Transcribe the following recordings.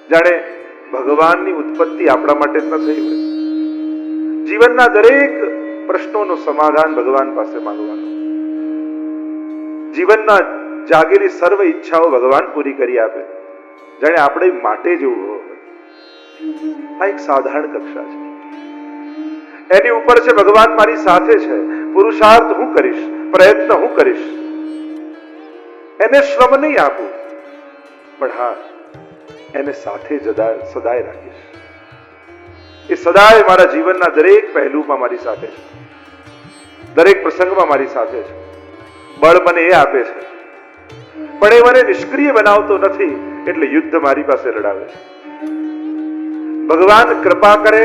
જાણે ભગવાનની ઉત્પત્તિ આપણા માટે જ ન થઈ હોય. જીવનના દરેક પ્રશ્નોનું સમાધાન ભગવાન પાસે માંગવાનું. જીવનના જાગેલી સર્વ ઈચ્છાઓ ભગવાન પૂરી કરી આપે, જાણે આપણે માટે જેવું હોય. આ એક સાધારણ કક્ષા છે. એની ઉપર છે ભગવાન મારી સાથે છે, પુરુષાર્થ હું કરીશ, પ્રયત્ન હું કરીશ, એને શ્રમ નહીં આપું, પણ હા એને સાથે સદાય રાખીશ. એ સદાય મારા જીવનના દરેક પહેલુમાં મારી સાથે છે, દરેક પ્રસંગમાં મારી સાથે છે. બળ મને એ આપે છે, પણ એ મને નિષ્ક્રિય બનાવતો નથી, એટલે યુદ્ધ મારી પાસે લડાવે છે. ભગવાન કૃપા કરે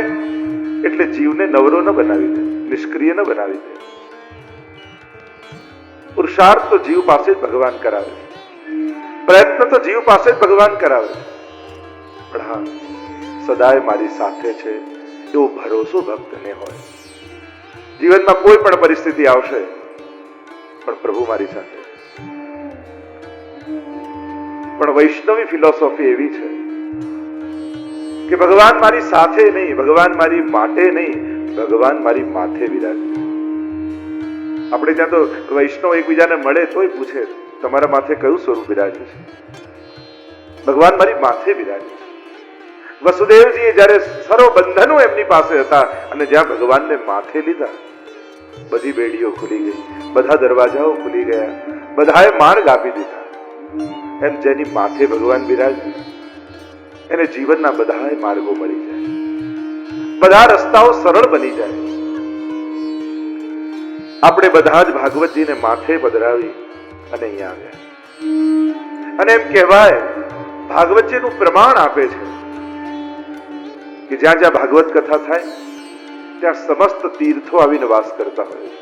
એટલે જીવને નવરો ન બનાવી દે, નિષ્ક્રિય ન બનાવી દે. પુરુષાર્થ તો જીવ પાસે જ ભગવાન કરાવે છે, પ્રયત્ન તો જીવ પાસે જ ભગવાન કરાવે છે. પણ હા, સદાય મારી સાથે છે એવો ભરોસો ભક્તને હોય. જીવનમાં કોઈ પણ પરિસ્થિતિ આવશે, પણ પ્રભુ મારી સાથે છે. પણ વૈષ્ણવી ફિલોસોફી એવી છે કે ભગવાન મારી સાથે નહીં, ભગવાન મારી માટે નહીં, ભગવાન મારી માથે બિરાજે. આપણે ત્યાં તો વૈષ્ણવ એકબીજાને મળે તોય પૂછે, તમારા માથે કયું સ્વરૂપ બિરાજે છે? ભગવાન મારી માથે બિરાજે છે. વસુદેવજીએ જ્યારે સર્વ બંધનો એમની પાસે હતા અને જ્યાં ભગવાનને માથે લીધા, બધી બેડીઓ ખુલી ગઈ, બધા દરવાજાઓ ખુલી ગયા, બધાએ માર્ગ આપી દીધા. એમ જેની માથે ભગવાન બિરાજે એને જીવનના બધા માર્ગો મળી જાય, બધા રસ્તાઓ સરળ બની જાય. આપણે બધા જ ભાગવતજીને માથે પધરાવી અને અહીંયા આવ્યા. અને એમ કહેવાય, ભાગવતજીનું પ્રમાણ આપે છે કે જ્યાં જ્યાં ભાગવત કથા થાય ત્યાં સમસ્ત તીર્થો આવીને વાસ કરતા હોય છે.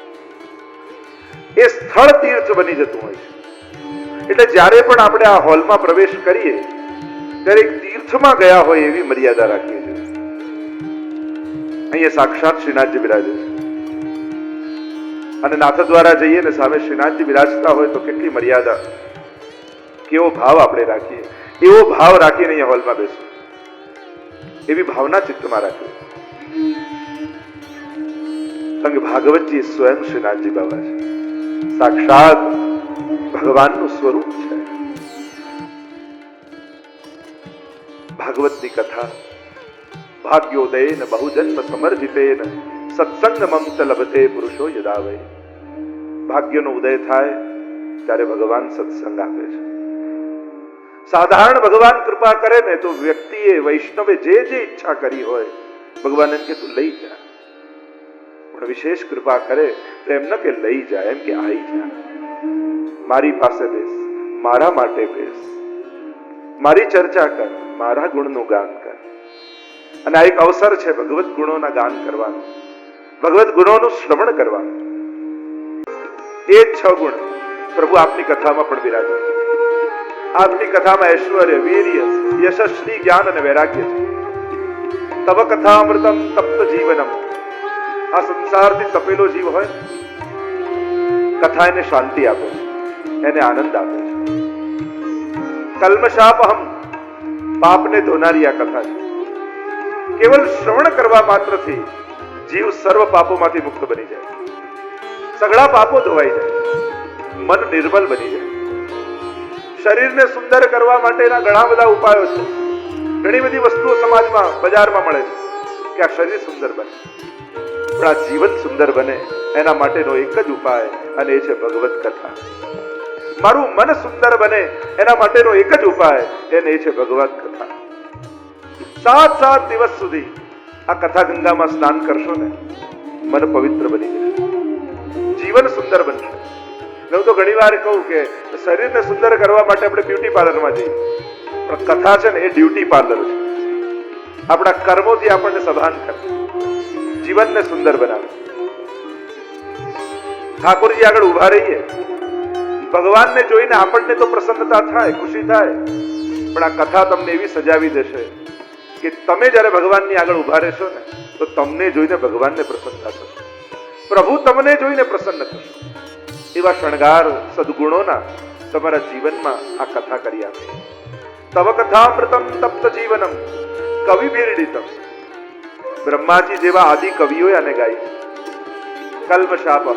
એ સ્થળ તીર્થ બની જતું હોય છે. એટલે જ્યારે પણ આપણે આ હોલમાં પ્રવેશ કરીએ ત્યારે એક તીર્થમાં ગયા હોય એવી મર્યાદા રાખીએ છીએ. અહીંયા સાક્ષાત શ્રીનાથજી બિરાજે છે અને નાથ દ્વારા જઈએ ને સામે શ્રીનાથજી બિરાજતા હોય તો કેટલી મર્યાદા, કેવો ભાવ આપણે રાખીએ. એવો ભાવ રાખીને અહીંયા હોલમાં બેસો, એવી ભાવના ચિત્તમાં રાખીએ. કારણ કે ભાગવતજી સ્વયં શ્રીનાથજી બાબા છે, સાક્ષાત ભગવાનનું સ્વરૂપ છે. ભાગવતની કથા ભાગ્યોદયેન બહુજન્મ સમર્જિતેન સત્સંગમં ચ લભતે પુરુષો યદા વૈ. ભાગ્યનો ઉદય થાય ત્યારે ભગવાન સત્સંગ આપે છે. સાધારણ ભગવાન કૃપા કરે ને તો વ્યક્તિએ, વૈષ્ણવે જે જે ઈચ્છા કરી હોય ભગવાન એમ કે તું લઈ જા. પણ વિશેષ કૃપા કરે તો એમ ન કે લઈ જા, એમ કે આવી જા, મારી પાસે બેસ, મારા માટે બેસ, મારી ચર્ચા કર, મારા ગુણનું ગાન કર. અને આ એક અવસર છે ભગવત ગુણોના ગાન કરવાનું, ભગવત ગુણોનું શ્રવણ કરવાનું. એ 6 ગુણ પ્રભુ આપની કથામાં પણ બિરાજે છે. આપની કથામાં ઐશ્વર્ય, વીર્ય, યશસ્વી, જ્ઞાન અને વૈરાગ્ય છે. તવ કથામૃતમ તપ્ત જીવનમ. આ સંસારથી તપેલો જીવ હોય, કથા એને શાંતિ આપે છે, એને આનંદ આપે છે. કલ્મશાપહમ, પાપને ધોનારી આ કથા છે. કેવલ શ્રવણ કરવા માત્રથી જીવ સર્વ પાપોમાંથી મુક્ત બની જાય, સઘળા પાપો ધોવાઈ જાય, મન નિર્મલ બની જાય. શરીરને સુંદર કરવા માટેના ઘણા બધા ઉપાયો છે. ઘણી બધી વસ્તુઓ સમાજમાં, બજારમાં મળે છે કે આ શરીર સુંદર બને, પણ આ જીવન સુંદર બને એના માટેનો એક જ ઉપાય, અને એ છે ભગવત કથા. મારું મન સુંદર બને એના માટેનો એક જ ઉપાય, એને એ છે ભગવત કથા. 7 દિવસ સુધી આ કથા ગંગામાં સ્નાન કરશો ને, મન પવિત્ર બની જશે, જીવન સુંદર બનશે. હું તો ઘણી વાર કહું કે શરીરને સુંદર કરવા માટે આપણે બ્યુટી પાર્લરમાં જઈએ, પણ કથા છે ને એ ડ્યુટી પાર્લર છે. આપણા કર્મોથી આપણને સભાન કરે, જીવનને સુંદર બનાવે. ઠાકોરજી આગળ ઉભા રહીએ, ભગવાનને જોઈને આપણને તો પ્રસન્નતા થાય, ખુશી થાય, પણ આ કથા તમને એવી સજાવી દેશે કે તમે જ્યારે ભગવાનની આગળ ઉભા રહેશો ને તો તમને જોઈને ભગવાનને પ્રસન્નતા થશે, પ્રભુ તમને જોઈને પ્રસન્ન થશે. એવા શણગાર સદગુણોના તમારા જીવનમાં આ કથા કરી આપે. તવ કથામૃતમ તપ્ત જીવનમ કવિભીર્ડિતમ. બ્રહ્માજી જેવા આદિ કવિઓએ આને ગાઈ છે. કલ્મશાપ,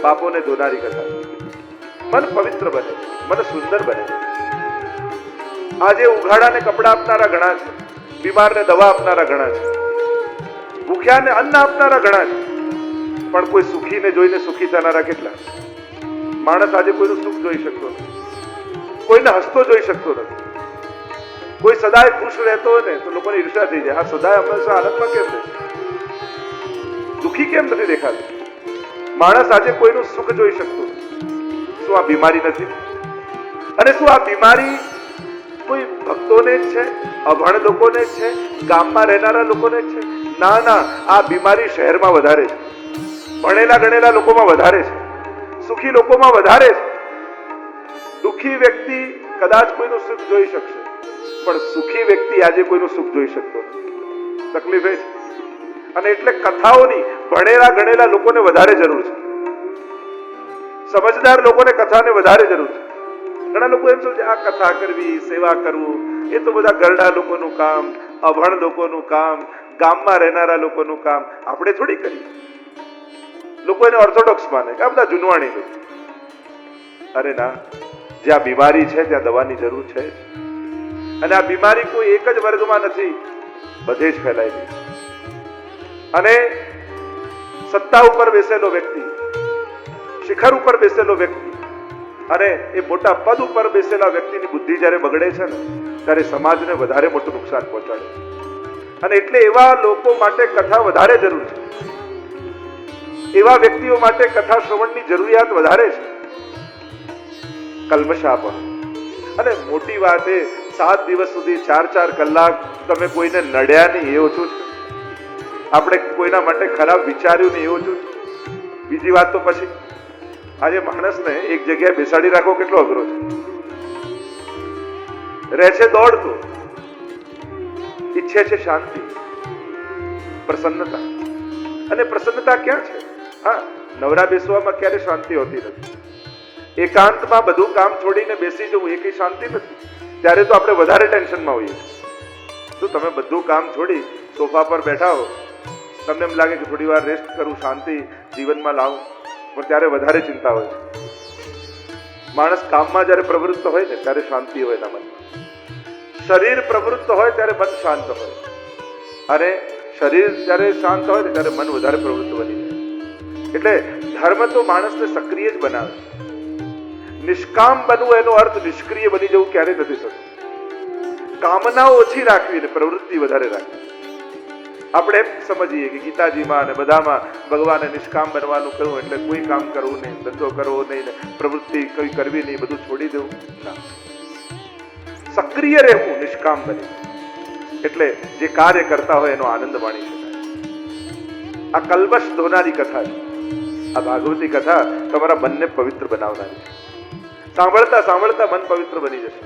પાપોને ધોનારી કથા. મન પવિત્ર બને, મન સુંદર બને. આજે ઉઘાડાને કપડા આપનારા ઘણા છે, બીમારને દવા આપનારા ઘણા છે, ભૂખ્યાને અન્ન આપનારા ઘણા છે, પણ કોઈ સુખીને જોઈને સુખી થનારા કેટલા? માણસ આજે કોઈનું સુખ જોઈ શકતો નથી, કોઈને હસતો જોઈ શકતો નથી. કોઈ સદાય ખુશ રહેતો હોય ને તો લોકોને ઈર્ષા થઈ જાય. હા, સદાય હંમેશા આનંદમાં કેમ રહે? દુઃખી કેમ નથી દેખાતું? માણસ આજે કોઈનું સુખ જોઈ શકતો નથી. શું આ બીમારી નથી? અને શું આ બીમારી કોઈ ભક્તોને જ છે, અભણ લોકોને જ છે, ગામમાં રહેનારા લોકોને જ છે? ના ના, આ બીમારી શહેરમાં વધારે છે, ભણેલા ગણેલા લોકોમાં વધારે છે, સુખી લોકોમાં વધારે છે. દુઃખી વ્યક્તિ કદાચ કોઈનું સુખ જોઈ શકશે, પણ સુખી વ્યક્તિ આજે કોઈનું સુખ જોઈ શકતો નથી. તકલીફ એ છે. અને એટલે કથાઓની ભણેલા ગણેલા લોકોને વધારે જરૂર છે, સમજદાર લોકોને કથાને વધારે જરૂર છે. ઘણા લોકો એમ સમજે આ કથા કરવી, સેવા કરવું એ તો બધા ગરડા લોકોનું કામ, અભણ લોકોનું કામ, ગામમાં રહેનારા લોકોનું કામ, આપણે થોડી કરીએ. લોકો એને ઓર્થોડોક્સ માને કે આ બધા જુનવાણી લોકો. અરે ના, જ્યાં બીમારી છે ત્યાં દવાની જરૂર છે. અને આ બીમારી કોઈ એક જ વર્ગમાં નથી, બધે જ ફેલાયેલી. અને સત્તા ઉપર બેસેલો વ્યક્તિ, શિખર ઉપર બેસેલો વ્યક્તિ અને એ મોટા પદ ઉપર બેસેલા વ્યક્તિની બુદ્ધિ જ્યારે બગડે છે ને ત્યારે સમાજને વધારે મોટું નુકસાન પહોંચાડે છે. અને એટલે એવા લોકો માટે કથા વધારે જરૂર છે, એવા વ્યક્તિઓ માટે કથા શ્રવણની જરૂરિયાત વધારે છે. કલ્મશાપ. અને મોટી વાત એ 7 દિવસ સુધી 4-4 કલાક તમે કોઈને નડ્યા નહીં એ ઓછું છે. આપણે કોઈના માટે ખરાબ વિચાર્યું નહીં એ ઓછું છે. બીજી વાત તો પછી આજે માણસને એક જગ્યાએ બેસાડી રાખવો કેટલો અઘરો છે. રહે છે દોડતો, ઈચ્છે છે શાંતિ, પ્રસન્નતા. અને પ્રસન્નતા ક્યાં છે? હા, નવરા બેસવામાં ક્યારે શાંતિ હોતી નથી. એકાંતમાં બધું કામ છોડીને બેસી જવું એ કઈ શાંતિ નથી. ત્યારે તો આપણે વધારે ટેન્શનમાં હોઈએ. તો તમે બધું કામ છોડી સોફા પર બેઠા હો, તમને એમ લાગે કે થોડી વાર રેસ્ટ કરું, શાંતિ જીવનમાં લાવું, પણ ત્યારે વધારે ચિંતા હોય છે. માણસ કામમાં જ્યારે પ્રવૃત્ત હોય ને ત્યારે શાંતિ હોય એના મનમાં. શરીર પ્રવૃત્ત હોય ત્યારે મન શાંત હોય, અને શરીર જ્યારે શાંત હોય ને ત્યારે મન વધારે પ્રવૃત્ત બની જાય. એટલે ધર્મ તો માણસને સક્રિય જ બનાવે. નિષ્કામ બનવું એનો અર્થ નિષ્ક્રિય બની જવું ક્યારેય નથી થતું. કામનાઓ ઓછી રાખવી ને પ્રવૃત્તિ વધારે રાખવી. આપણે એમ સમજીએ કે ગીતાજીમાં અને બધામાં ભગવાને નિષ્કામ બનવાનું કહ્યું એટલે કોઈ કામ કરવું નહીં, ધંધો કરવો નહીં, પ્રવૃત્તિ કોઈ કરવી નહીં, બધું છોડી દેવું. ના, સક્રિય રહેવું નિષ્કામ બની, એટલે જે કાર્ય કરતા હોય એનો આનંદ માણી શકાય. આ કલ્મશ ધોનારી કથા છે. આ ભાગવતી કથા તમારા મનને પવિત્ર બનાવનારી છે. સાંભળતા સાંભળતા મન પવિત્ર બની જશે.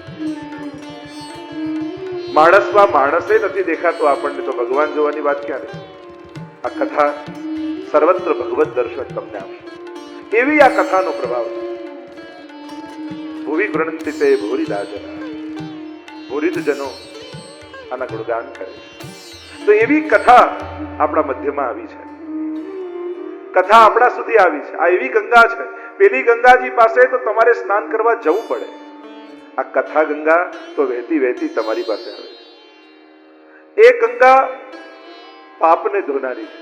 માણસમાં માણસે નથી દેખાતો આપણને, તો ભગવાન જોવાની વાત ક્યારે? આ કથા સર્વત્ર ભગવત દર્શન તમને આપશે. એવી આ કથાનો પ્રભાવ છે. ભુવિ ગૃણંતિ તે ભૂરિદા જના, ભૂરિદ જનો આના ગુણગાન કરે છે. તો એવી કથા આપણા મધ્યમાં આવી છે. કથા આપણા સુધી આવી છે. આ એવી ગંગા છે. પેલી ગંગાજી પાસે તો તમારે સ્નાન કરવા જવું પડે. આ કથા ગંગા તો વહેતી વહેતી તમારી પાસે આવે છે. એ ગંગા પાપને ધોનારી છે,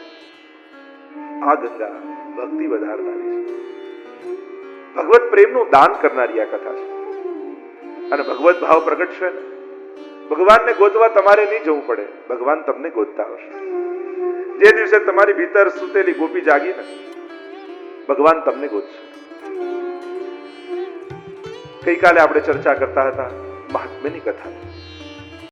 આ ગંગા ભક્તિ વધારનારી છે. ભગવત પ્રેમનું દાન કરનારી આ કથા છે. અને ભગવત ભાવ પ્રગટશે ને, ભગવાનને ગોતવા તમારે નહીં જવું પડે, ભગવાન તમને ગોતતા આવશે. જે દિવસે તમારી ભીતર સૂતેલી ગોપી જાગી ને, ભગવાન તમને ગોતશે. ગઈકાલે આપણે ચર્ચા કરતા હતા મહાત્મ્યની કથા.